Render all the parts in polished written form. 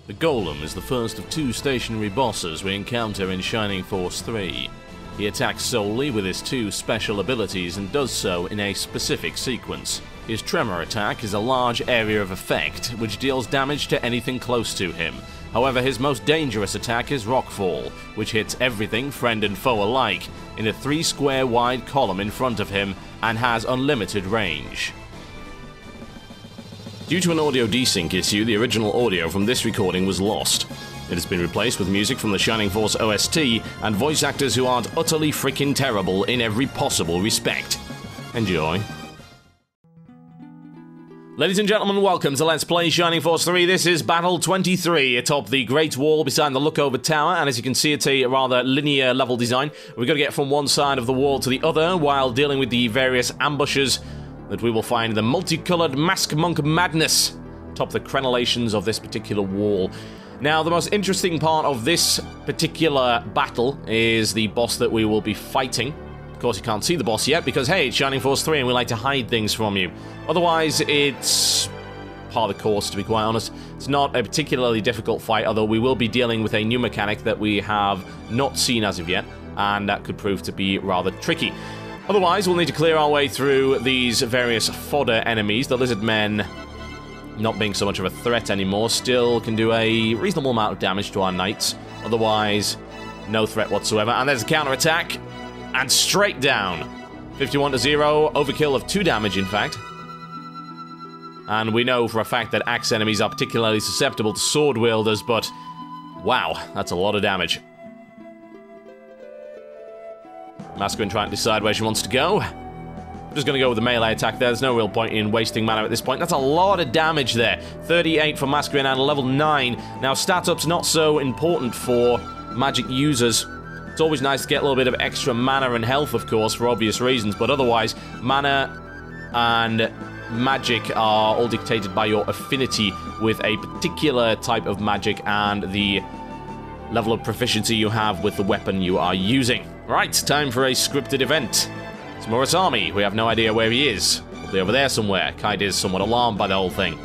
The Golem is the first of two stationary bosses we encounter in Shining Force 3. He attacks solely with his two special abilities and does so in a specific sequence. His Tremor attack is a large area of effect, which deals damage to anything close to him. However, his most dangerous attack is Rockfall, which hits everything, friend and foe alike, in a 3-square wide column in front of him and has unlimited range. Due to an audio desync issue, the original audio from this recording was lost. It has been replaced with music from the Shining Force OST and voice actors who aren't utterly freaking terrible in every possible respect. Enjoy. Ladies and gentlemen, welcome to Let's Play Shining Force 3. This is Battle 23 atop the Great Wall beside the Lookover Tower, and as you can see, it's a rather linear level design. We've got to get from one side of the wall to the other while dealing with the various ambushes that we will find in the multicolored Mask Monk madness atop the crenellations of this particular wall. Now, the most interesting part of this particular battle is the boss that we will be fighting. Of course, you can't see the boss yet because, hey, it's Shining Force 3 and we like to hide things from you. Otherwise, it's part of the course, to be quite honest. It's not a particularly difficult fight, although we will be dealing with a new mechanic that we have not seen as of yet, and that could prove to be rather tricky. Otherwise, we'll need to clear our way through these various fodder enemies. The lizard men, not being so much of a threat anymore, still can do a reasonable amount of damage to our knights. Otherwise, no threat whatsoever. And there's a counter-attack, and straight down. 51-0, overkill of 2 damage, in fact. And we know for a fact that axe enemies are particularly susceptible to sword wielders, but wow, that's a lot of damage. Masculine trying to decide where she wants to go. I'm just going to go with the melee attack there. There's no real point in wasting mana at this point. That's a lot of damage there. 38 for Masculine and level 9. Now, stat up's not so important for magic users. It's always nice to get a little bit of extra mana and health, of course, for obvious reasons, but otherwise, mana and magic are all dictated by your affinity with a particular type of magic and the level of proficiency you have with the weapon you are using. Right, time for a scripted event. It's Murasami. We have no idea where he is. Probably over there somewhere. Kaide is somewhat alarmed by the whole thing.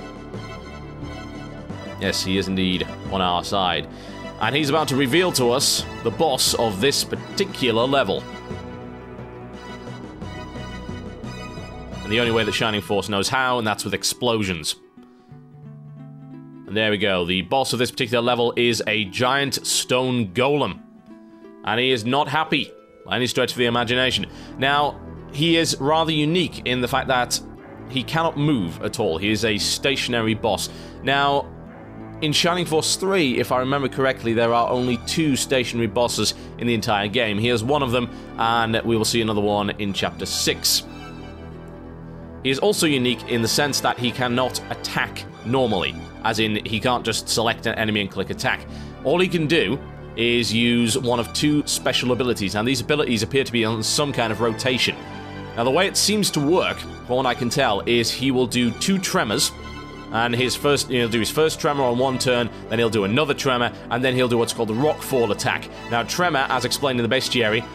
Yes, he is indeed on our side. And he's about to reveal to us the boss of this particular level. And the only way that Shining Force knows how, and that's with explosions. And there we go. The boss of this particular level is a giant stone golem. And he is not happy by any stretch of the imagination. Now, he is rather unique in the fact that he cannot move at all. He is a stationary boss. Now, in Shining Force 3, if I remember correctly, there are only 2 stationary bosses in the entire game. He is one of them, and we will see another one in Chapter 6. He is also unique in the sense that he cannot attack normally, as in he can't just select an enemy and click attack. All he can do is use one of 2 special abilities, and these abilities appear to be on some kind of rotation. Now, the way it seems to work, from what I can tell, is he will do 2 tremors, and he'll do his first tremor on one turn, then he'll do another tremor, and then he'll do what's called the Rockfall Attack. Now, tremor, as explained in the bestiary,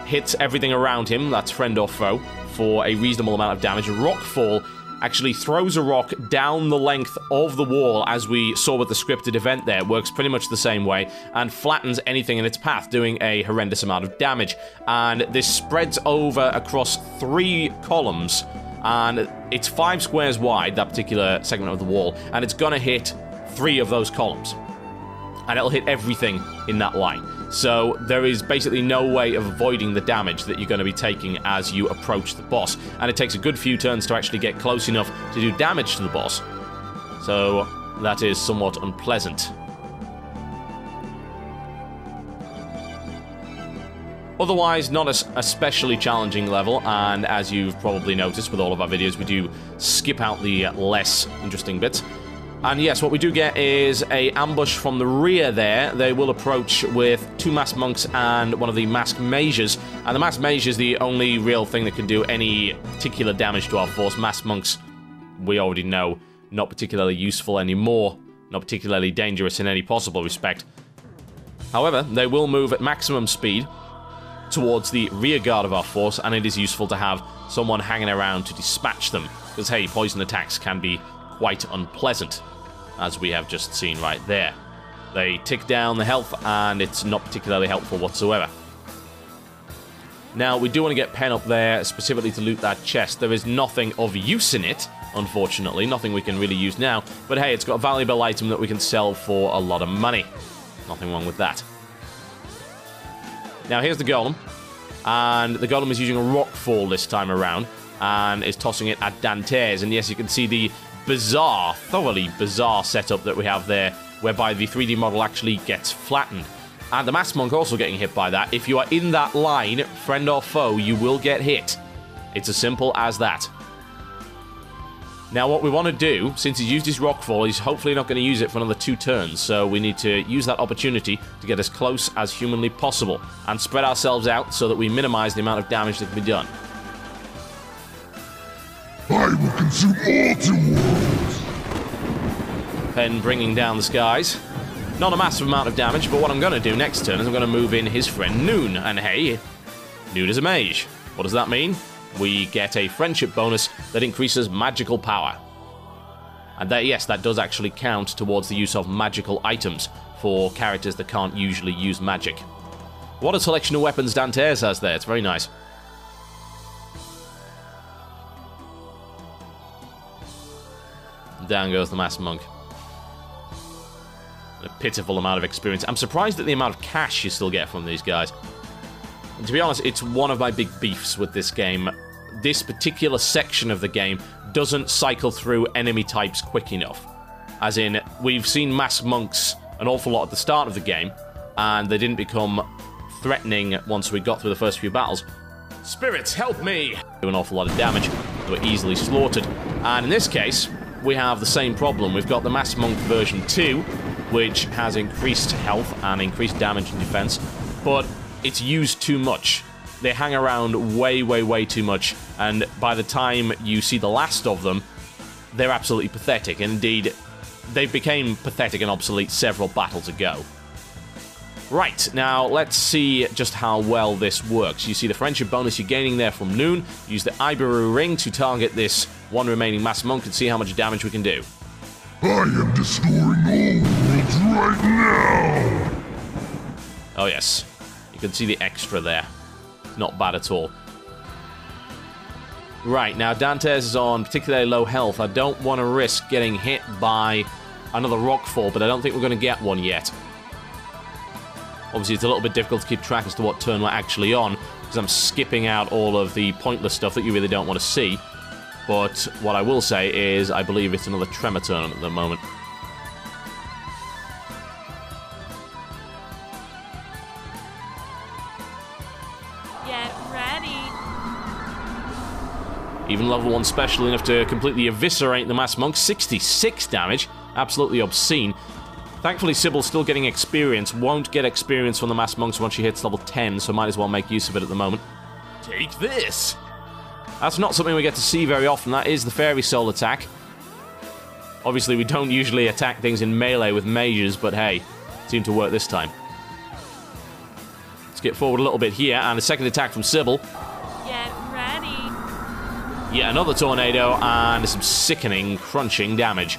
hits everything around him, that's friend or foe, for a reasonable amount of damage. Rockfall actually throws a rock down the length of the wall, as we saw with the scripted event there. It works pretty much the same way, and flattens anything in its path, doing a horrendous amount of damage. And this spreads over across 3 columns, and it's 5 squares wide, that particular segment of the wall, and it's gonna hit 3 of those columns. And it'll hit everything in that line. So there is basically no way of avoiding the damage that you're going to be taking as you approach the boss. And it takes a good few turns to actually get close enough to do damage to the boss. So that is somewhat unpleasant. Otherwise, not an especially challenging level, and as you've probably noticed with all of our videos, we do skip out the less interesting bits. And yes, what we do get is a ambush from the rear there. They will approach with 2 masked monks and one of the masked mages. And the masked mage is the only real thing that can do any particular damage to our force. Masked monks, we already know, not particularly useful anymore. Not particularly dangerous in any possible respect. However, they will move at maximum speed towards the rear guard of our force, and it is useful to have someone hanging around to dispatch them. Because, hey, poison attacks can be quite unpleasant. as we have just seen right there. They tick down the health, and it's not particularly helpful whatsoever. Now, we do want to get Pen up there, specifically to loot that chest. There is nothing of use in it, unfortunately. Nothing we can really use now. But hey, it's got a valuable item that we can sell for a lot of money. Nothing wrong with that. Now, here's the Golem. And the Golem is using a Rockfall this time around, and is tossing it at Dantes. And yes, you can see the bizarre, thoroughly bizarre setup that we have there, whereby the 3D model actually gets flattened. And the Masked Monk also getting hit by that. If you are in that line, friend or foe, you will get hit. It's as simple as that. Now, what we want to do, since he's used his Rockfall, he's hopefully not going to use it for another 2 turns, so we need to use that opportunity to get as close as humanly possible, and spread ourselves out so that we minimize the amount of damage that can be done. I will consume all 2 worlds! Pen bringing down the skies. Not a massive amount of damage, but what I'm going to do next turn is I'm going to move in his friend Noon. And hey, Noon is a mage. What does that mean? We get a friendship bonus that increases magical power. And that, yes, that does actually count towards the use of magical items for characters that can't usually use magic. What a selection of weapons Dantes has there. It's very nice. Down goes the Masked Monk. A pitiful amount of experience. I'm surprised at the amount of cash you still get from these guys. And to be honest, it's one of my big beefs with this game. This particular section of the game doesn't cycle through enemy types quick enough. As in, we've seen Masked Monks an awful lot at the start of the game, and they didn't become threatening once we got through the first few battles. Spirits, help me! Do an awful lot of damage. They were easily slaughtered. And in this case, we have the same problem. We've got the Masked Monk version 2, which has increased health and increased damage and defense, but it's used too much. They hang around way, way, way too much, and by the time you see the last of them, they're absolutely pathetic. Indeed, they became pathetic and obsolete several battles ago. Right, now let's see just how well this works. You see the friendship bonus you're gaining there from Noon. Use the Ibaru ring to target this one remaining Masked Monk and see how much damage we can do. I am destroying all worlds right now! Oh yes, you can see the extra there. Not bad at all. Right, now Dantes is on particularly low health. I don't want to risk getting hit by another Rockfall, but I don't think we're going to get one yet. Obviously, it's a little bit difficult to keep track as to what turn we're actually on, because I'm skipping out all of the pointless stuff that you really don't want to see. But what I will say is I believe it's another Tremor turn at the moment. Get ready. Even level 1 special enough to completely eviscerate the Masked Monk. 66 damage. Absolutely obscene. Thankfully, Sybil's still getting experience. Won't get experience from the Masked Monks once she hits level 10, so might as well make use of it at the moment. Take this! That's not something we get to see very often. That is the Fairy Soul attack. Obviously, we don't usually attack things in melee with mages, but hey, it seemed to work this time. Let's get forward a little bit here, and a second attack from Sybil. Get ready. Yet another tornado, and some sickening, crunching damage.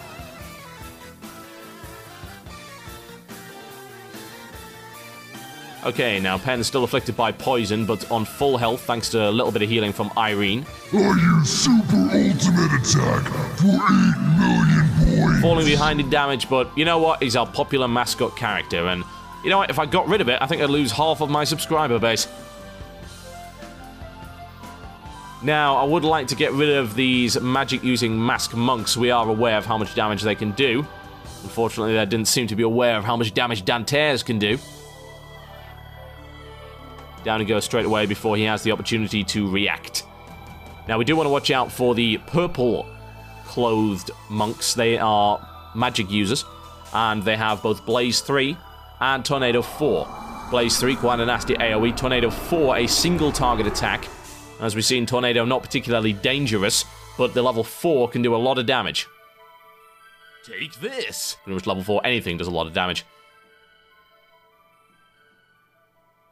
Okay, now Pen's still afflicted by poison, but on full health thanks to a little bit of healing from Irene. I use super ultimate attack for 8 million points! Falling behind in damage, but you know what? He's our popular mascot character, and you know what? If I got rid of it, I think I'd lose half of my subscriber base. Now, I would like to get rid of these magic-using Masked Monks. We are aware of how much damage they can do. Unfortunately, they didn't seem to be aware of how much damage Dantes can do. Down he goes straight away before he has the opportunity to react. Now, we do want to watch out for the purple-clothed monks. They are magic users, and they have both Blaze 3 and Tornado 4. Blaze 3, quite a nasty AoE. Tornado 4, a single-target attack. As we've seen, Tornado not particularly dangerous, but the level 4 can do a lot of damage. Take this! Pretty much level 4, anything does a lot of damage.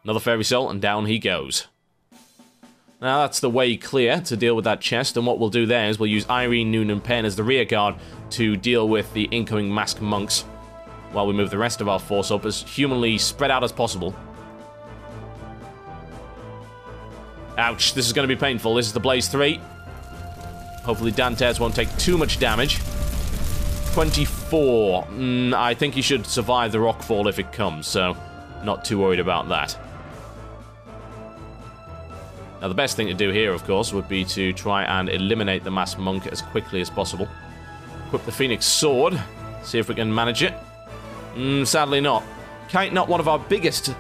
Another Fairy Soul, and down he goes. Now that's the way clear to deal with that chest, and what we'll do there is we'll use Irene, Noon, and Pen as the rear guard to deal with the incoming masked monks, while we move the rest of our force up as humanly spread out as possible. Ouch, this is going to be painful. This is the Blaze 3. Hopefully Dantes won't take too much damage. 24. I think he should survive the rockfall if it comes, so not too worried about that. Now the best thing to do here, of course, would be to try and eliminate the masked monk as quickly as possible. Equip the Phoenix Sword, see if we can manage it. Sadly not. Kite not one of our biggest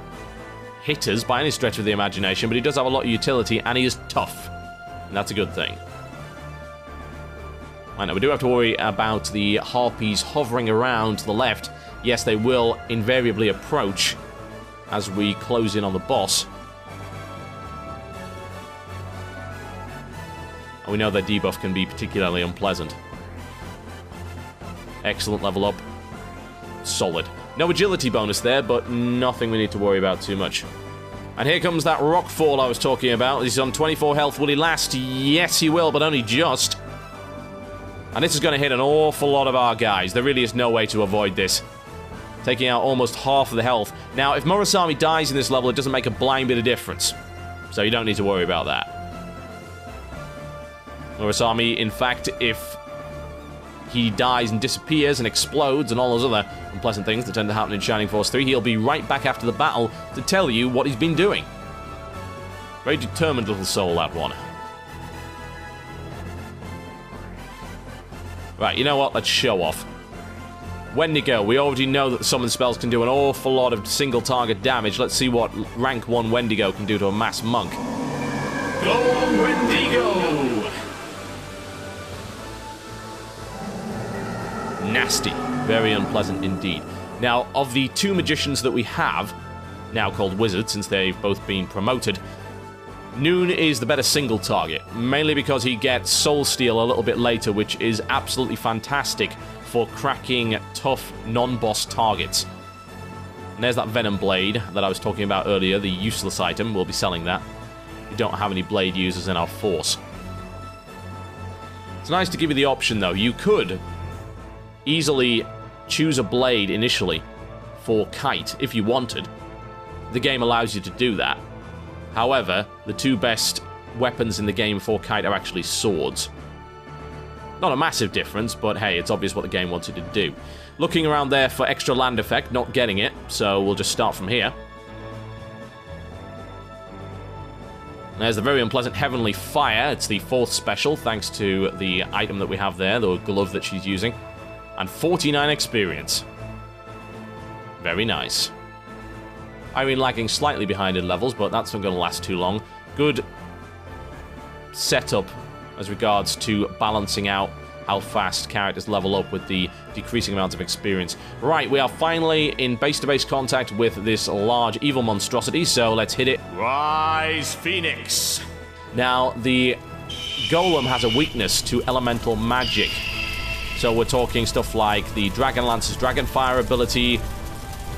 hitters by any stretch of the imagination, but he does have a lot of utility and he is tough. And that's a good thing. Right, now we do have to worry about the harpies hovering around to the left. Yes, they will invariably approach as we close in on the boss. And we know their debuff can be particularly unpleasant. Excellent level up. Solid. No agility bonus there, but nothing we need to worry about too much. And here comes that rockfall I was talking about. He's on 24 health. Will he last? Yes, he will, but only just. And this is going to hit an awful lot of our guys. There really is no way to avoid this. Taking out almost half of the health. Now, if Murasami dies in this level, it doesn't make a blind bit of difference. So you don't need to worry about that. Murasami, in fact, if he dies and disappears and explodes and all those other unpleasant things that tend to happen in Shining Force 3, he'll be right back after the battle to tell you what he's been doing. Very determined little soul, that one. Right, you know what? Let's show off. Wendigo. We already know that the summon spells can do an awful lot of single target damage. Let's see what rank 1 Wendigo can do to a mass monk. Go Wendigo! Nasty. Very unpleasant indeed. Now, of the 2 magicians that we have, now called wizards since they've both been promoted, Noon is the better single target, mainly because he gets Soul Steal a little bit later, which is absolutely fantastic for cracking tough non-boss targets. And there's that Venom Blade that I was talking about earlier, the useless item. We'll be selling that. We don't have any blade users in our force. It's nice to give you the option, though. You could easily choose a blade initially for Kite if you wanted. The game allows you to do that. However, the 2 best weapons in the game for Kite are actually swords. Not a massive difference, but hey, it's obvious what the game wanted to do. Looking around there for extra land effect, not getting it, so we'll just start from here. There's the very unpleasant Heavenly Fire. It's the 4th special, thanks to the item that we have there, the glove that she's using. And 49 experience. Very nice. Irene lagging slightly behind in levels, but that's not going to last too long. Good setup as regards to balancing out how fast characters level up with the decreasing amounts of experience. Right, we are finally in base-to-base contact with this large evil monstrosity, so let's hit it. Rise, Phoenix! Now, the Golem has a weakness to elemental magic. So we're talking stuff like the Dragonlance's Dragonfire ability,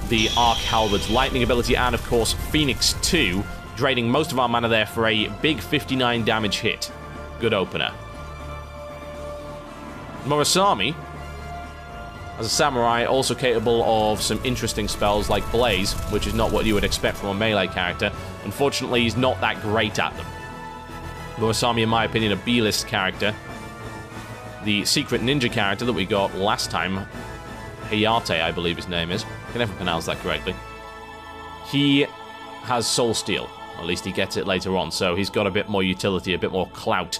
the Arc Halberd's Lightning ability, and of course Phoenix 2, draining most of our mana there for a big 59 damage hit. Good opener. Murasami, as a samurai, also capable of some interesting spells like Blaze, which is not what you would expect from a melee character. Unfortunately, he's not that great at them. Murasami, in my opinion, a B-list character. The secret ninja character that we got last time, Hayate, I believe his name is. I can never pronounce that correctly. He has Soul Steal. At least he gets it later on, so he's got a bit more utility, a bit more clout.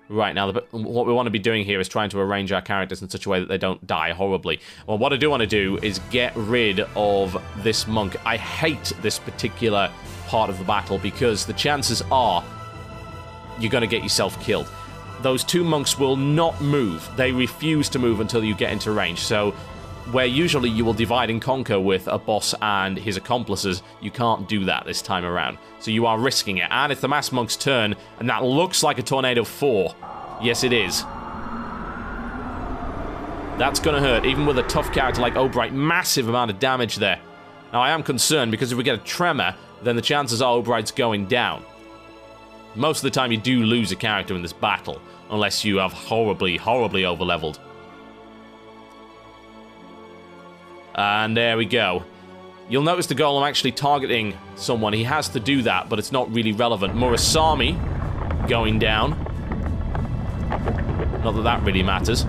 Right, now what we want to be doing here is trying to arrange our characters in such a way that they don't die horribly. Well, what I do want to do is get rid of this monk. I hate this particular part of the battle because the chances are you're going to get yourself killed. Those 2 monks will not move. They refuse to move until you get into range. So where usually you will divide and conquer with a boss and his accomplices, you can't do that this time around. So you are risking it. And it's the Mass Monk's turn, and that looks like a Tornado 4. Yes, it is. That's going to hurt, even with a tough character like Obright. Massive amount of damage there. Now, I am concerned because if we get a tremor, then the chances are Obright's going down. Most of the time, you do lose a character in this battle, unless you have horribly, horribly overleveled. And there we go. You'll notice the Golem actually targeting someone. He has to do that, but it's not really relevant. Murasami going down. Not that that really matters.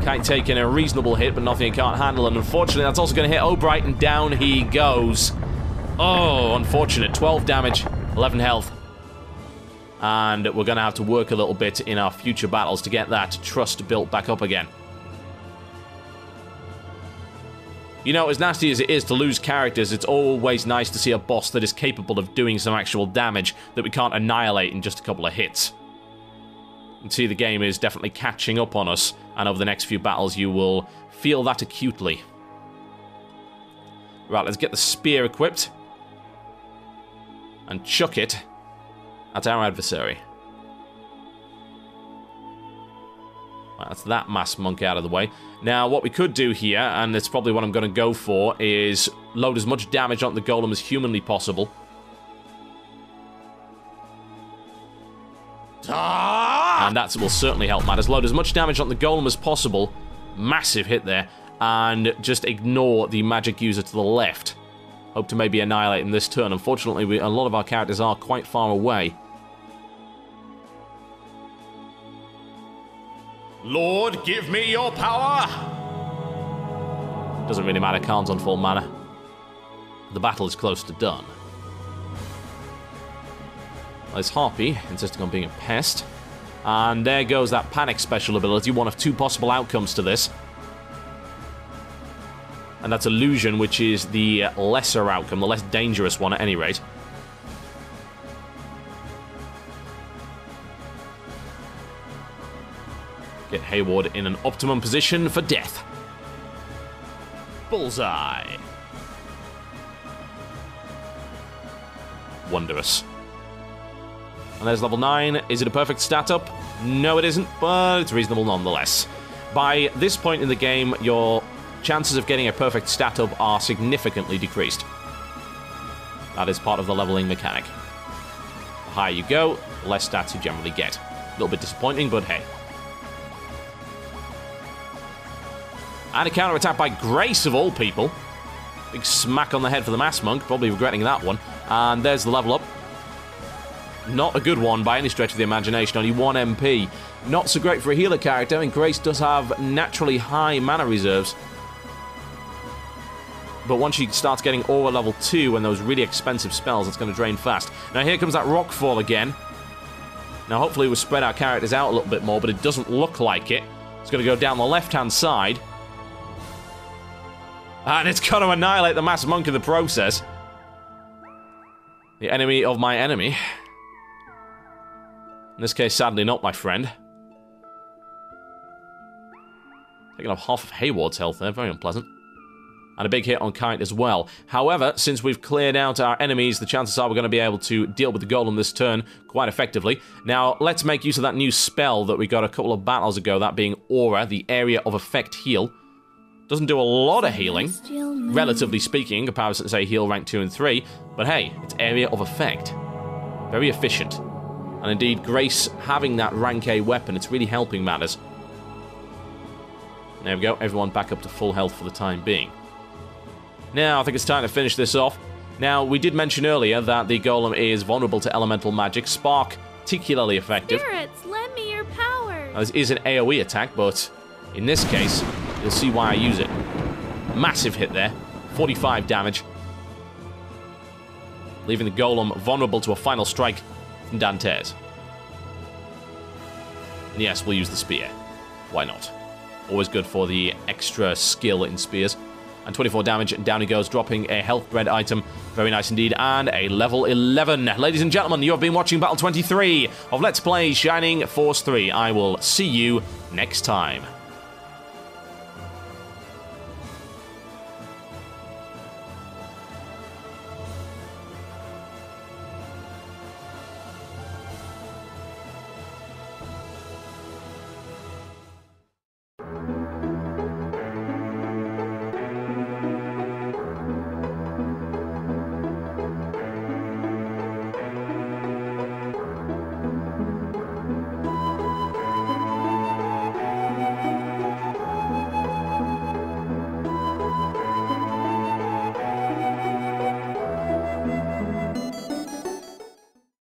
Kite taking a reasonable hit, but nothing he can't handle. And unfortunately, that's also going to hit O'Bright, and down he goes. Oh, unfortunate. 12 damage, 11 health. And we're going to have to work a little bit in our future battles to get that trust built back up again. You know, as nasty as it is to lose characters, it's always nice to see a boss that is capable of doing some actual damage that we can't annihilate in just a couple of hits. You can see the game is definitely catching up on us, and over the next few battles you will feel that acutely. Right, let's get the spear equipped. And chuck it at our adversary. Right, that's that mass monk out of the way. Now, what we could do here, and it's probably what I'm going to go for, is load as much damage on the Golem as humanly possible. And that will certainly help matters. Load as much damage on the Golem as possible. Massive hit there. And just ignore the magic user to the left. Hope to maybe annihilate him this turn. Unfortunately, a lot of our characters are quite far away. Lord, give me your power! Doesn't really matter, Khan's on full mana. The battle is close to done. There's Harpy, insisting on being a pest. And there goes that panic special ability, one of two possible outcomes to this. And that's Illusion, which is the lesser outcome, the less dangerous one at any rate. Get Hayward in an optimum position for death. Bullseye. Wondrous. And there's level 9. Is it a perfect stat up? No, it isn't, but it's reasonable nonetheless. By this point in the game, your chances of getting a perfect stat up are significantly decreased. That is part of the leveling mechanic. The higher you go, the less stats you generally get. A little bit disappointing, but hey. And a counterattack by Grace, of all people. Big smack on the head for the Mass Monk, probably regretting that one. And there's the level up. Not a good one by any stretch of the imagination, only 1 MP. Not so great for a healer character, and Grace does have naturally high mana reserves. But once she starts getting Aura level 2 and those really expensive spells, it's going to drain fast. Now here comes that Rockfall again. Now hopefully we'll spread our characters out a little bit more, but it doesn't look like it. It's going to go down the left-hand side. And it's going to annihilate the Mass Monk in the process. The enemy of my enemy. In this case, sadly not my friend. Taking off half of Hayward's health there, very unpleasant. And a big hit on Kite as well. However, since we've cleared out our enemies, the chances are we're going to be able to deal with the Golem this turn quite effectively. Now, let's make use of that new spell that we got a couple of battles ago, that being Aura, the Area of Effect Heal. Doesn't do a lot of healing, relatively speaking, in comparison to, say, Heal rank 2 and 3. But hey, it's Area of Effect. Very efficient. And indeed, Grace having that rank A weapon, it's really helping matters. There we go, everyone back up to full health for the time being. Now, I think it's time to finish this off. Now, we did mention earlier that the Golem is vulnerable to elemental magic. Spark, particularly effective. Spirits, lend me your power. Now, this is an AoE attack, but in this case, you'll see why I use it. Massive hit there, 45 damage. Leaving the Golem vulnerable to a final strike from Dantes. And yes, we'll use the spear. Why not? Always good for the extra skill in spears. And 24 damage, and down he goes, dropping a health bread item. Very nice indeed, and a level 11. Ladies and gentlemen, you have been watching Battle 23 of Let's Play Shining Force 3. I will see you next time.